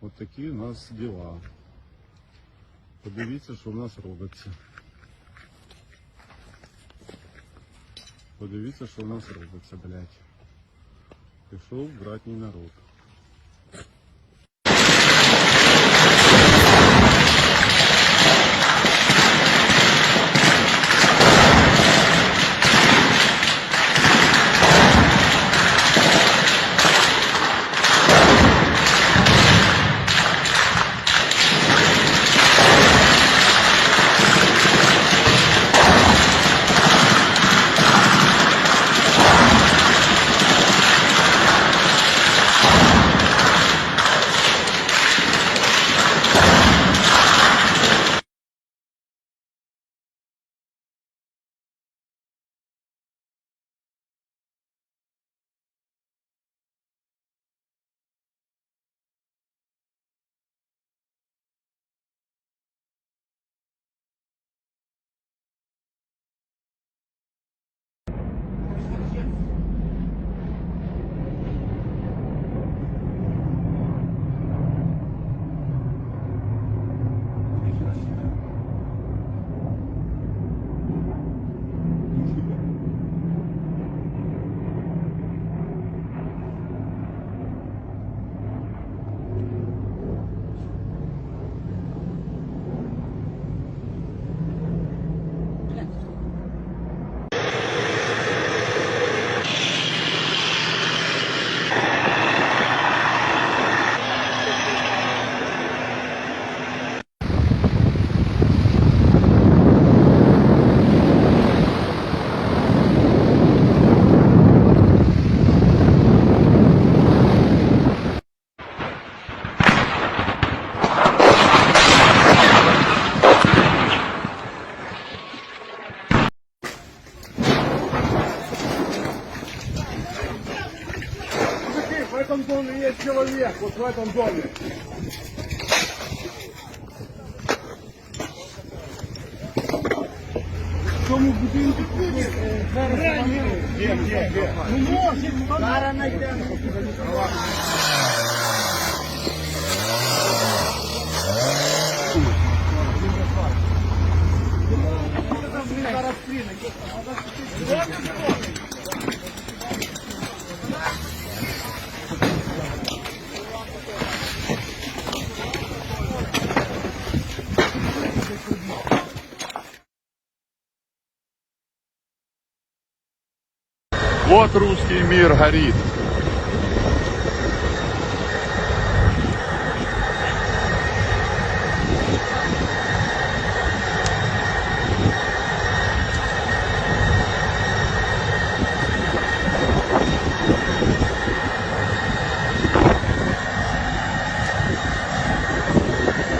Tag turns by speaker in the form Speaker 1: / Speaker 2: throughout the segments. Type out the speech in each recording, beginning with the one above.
Speaker 1: От такі у нас діла. Подивіться, що в нас робиться. Подивіться, що в нас робиться, блядь. Пішов братній народ.
Speaker 2: В этом доме есть человек, вот в этом доме. В цьому будинку зараз Де? Ну може, зараз знайдемо. Зараз прийде.
Speaker 3: Вот русский мир горит.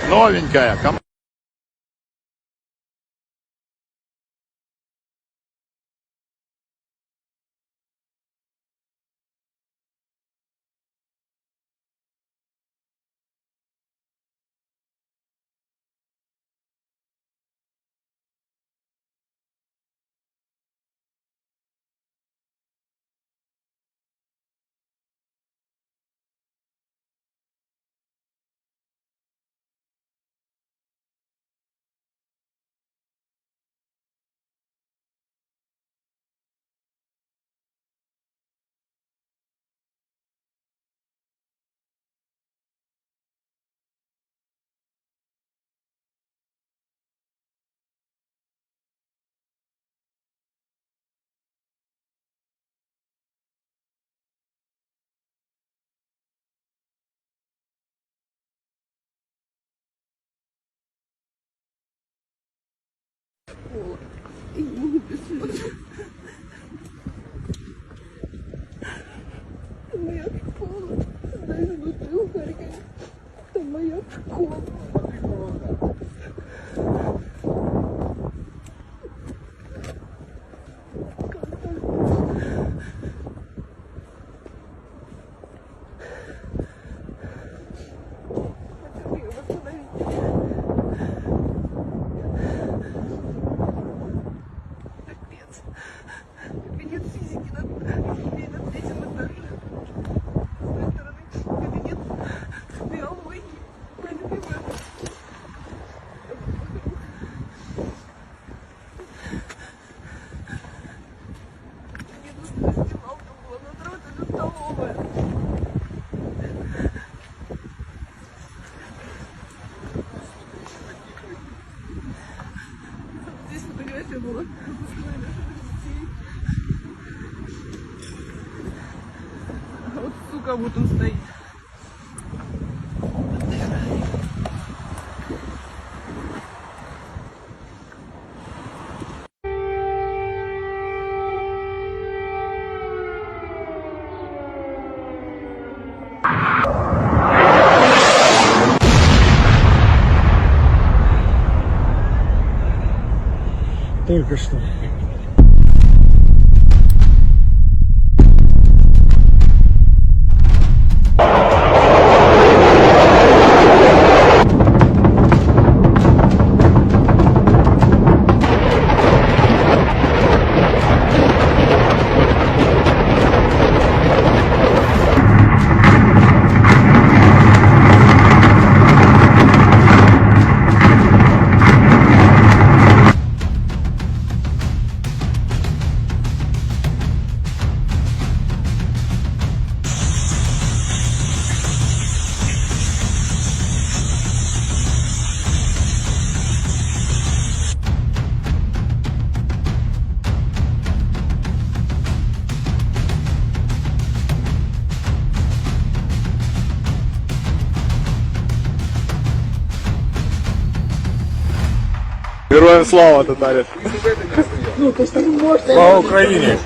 Speaker 3: Новенькая.
Speaker 4: Я не могу без слез. Это моя школа. Знаешь, внутри в Харькове. Это моя школа. Кабинет физики на третьем этаже. С той стороны кабинет биологии. Лавка була напроти до столової. Здесь фотография была. А вот, сука, вот он стоит.
Speaker 2: Только что.
Speaker 3: Героям слава, татарі!
Speaker 2: Ну, то что вы можете.
Speaker 3: Слава Україні!